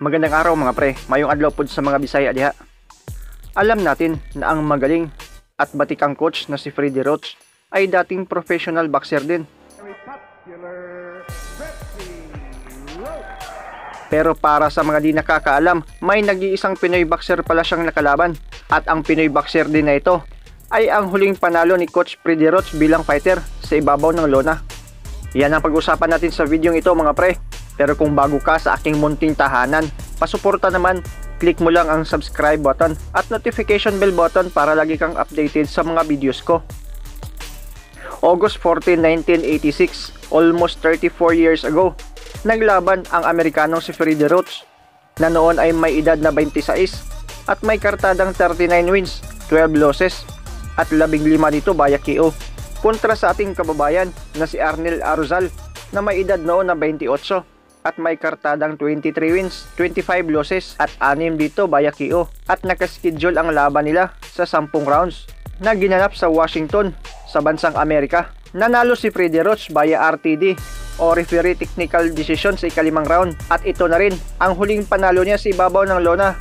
Magandang araw mga pre, mayong adlaw pod sa mga Bisaya diha. Alam natin na ang magaling at batikang coach na si Freddie Roach ay dating professional boxer din. Pero para sa mga di nakakaalam, may nag-iisang Pinoy boxer pala siyang nakalaban. At ang Pinoy boxer din na ito ay ang huling panalo ni Coach Freddie Roach bilang fighter sa ibabaw ng lona. Yan ang pag-usapan natin sa video ito mga pre. Pero kung bago ka sa aking munting tahanan, pasuporta naman, click mo lang ang subscribe button at notification bell button para lagi kang updated sa mga videos ko. August 14, 1986, almost 34 years ago, naglaban ang Amerikanong si Freddie Roach na noon ay may edad na 26 at may kartadang 39 wins, 12 losses at 15 dito via KO kontra sa ating kababayan na si Arnel Arozal na may edad noon na 28 at may kartadang 23 wins, 25 losses at 6 dito via KO at nakaschedule ang laban nila sa 10 rounds na ginanap sa Washington sa bansang Amerika. Nanalo si Freddie Roach via RTD o Referee Technical Decision sa ikalimang round at ito na rin ang huling panalo niya sa ibabaw ng lona.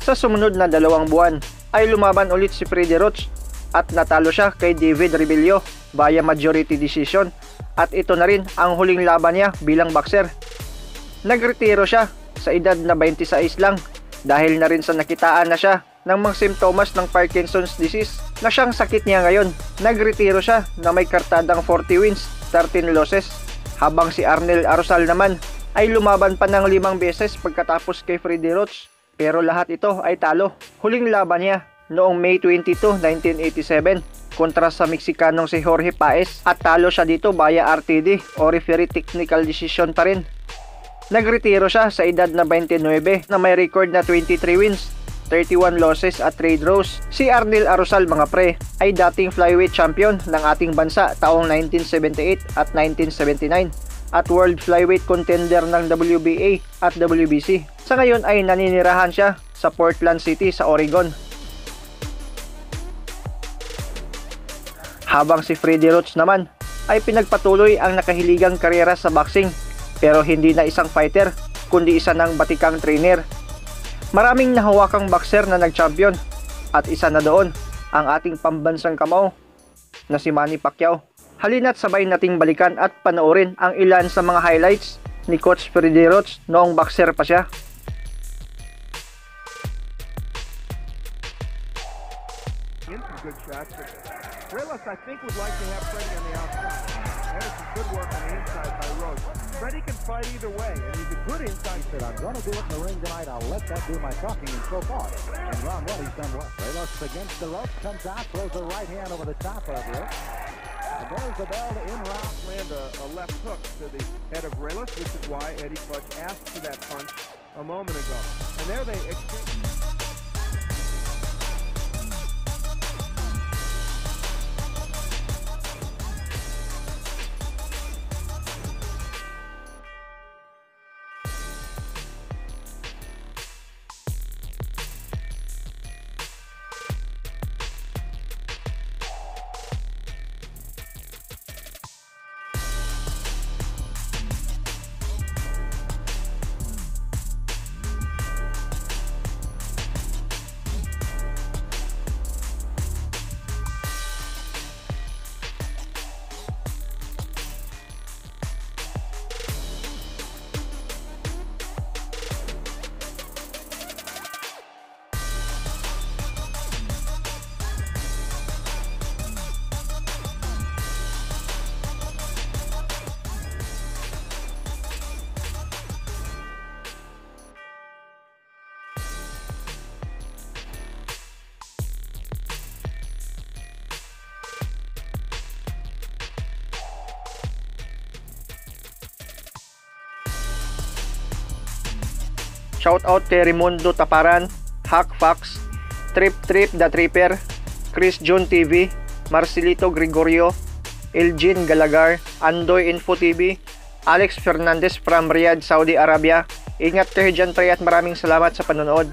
Sa sumunod na 2 buwan ay lumaban ulit si Freddie Roach at natalo siya kay David Rebello via Majority Decision at ito na rin ang huling laban niya bilang boxer. Nagretiro siya sa edad na 26 lang dahil na rin sa nakitaan na siya ng mga simptomas ng Parkinson's disease na siyang sakit niya ngayon. Nagretiro siya na may kartadang 40 wins, 13 losses, habang si Arnel Arozal naman ay lumaban pa ng 5 beses pagkatapos kay Freddie Roach, pero lahat ito ay talo. Huling laban niya noong May 22, 1987 kontra sa Mexicanong si Jorge Paez at talo siya dito via RTD o Referee Technical Decision pa rin. Nagretiro siya sa edad na 29 na may record na 23 wins, 31 losses at 3 draws. Si Arnel Arozal mga pre ay dating flyweight champion ng ating bansa taong 1978 at 1979 at world flyweight contender ng WBA at WBC. Sa ngayon ay naninirahan siya sa Portland City sa Oregon. Habang si Freddie Roach naman ay pinagpatuloy ang nakahiligang karyera sa boxing pero hindi na isang fighter kundi isa ng batikang trainer. Maraming nahawakang boxer na nag-champion at isa na doon ang ating pambansang kamao na si Manny Pacquiao. Halina't sabay nating balikan at panoorin ang ilan sa mga highlights ni Coach Freddie Roach noong boxer pa siya. Good shots. Reyes, I think, would like to have Freddie on the outside. That is some good work on the inside by Roach. Freddie can fight either way, and he's a good inside. He said, I'm going to do it in the ring tonight. I'll let that do my talking. And so far, in round 1, he's done well. Reyes against the rope, comes out, throws a right hand over the top of it. And there's the bell to in round. Land a left hook to the head of Reyes, which is why Eddie Clutch asked for that punch a moment ago. And there they exchange. Shout out kay Raimundo Taparan, Hack Fox, Trip the Tripper, Chris John TV, Marcelito Gregorio, Elgin Galagar, Andoy Info TV, Alex Fernandez from Riyadh, Saudi Arabia. Ingat kayo dyan pre at maraming salamat sa panonood.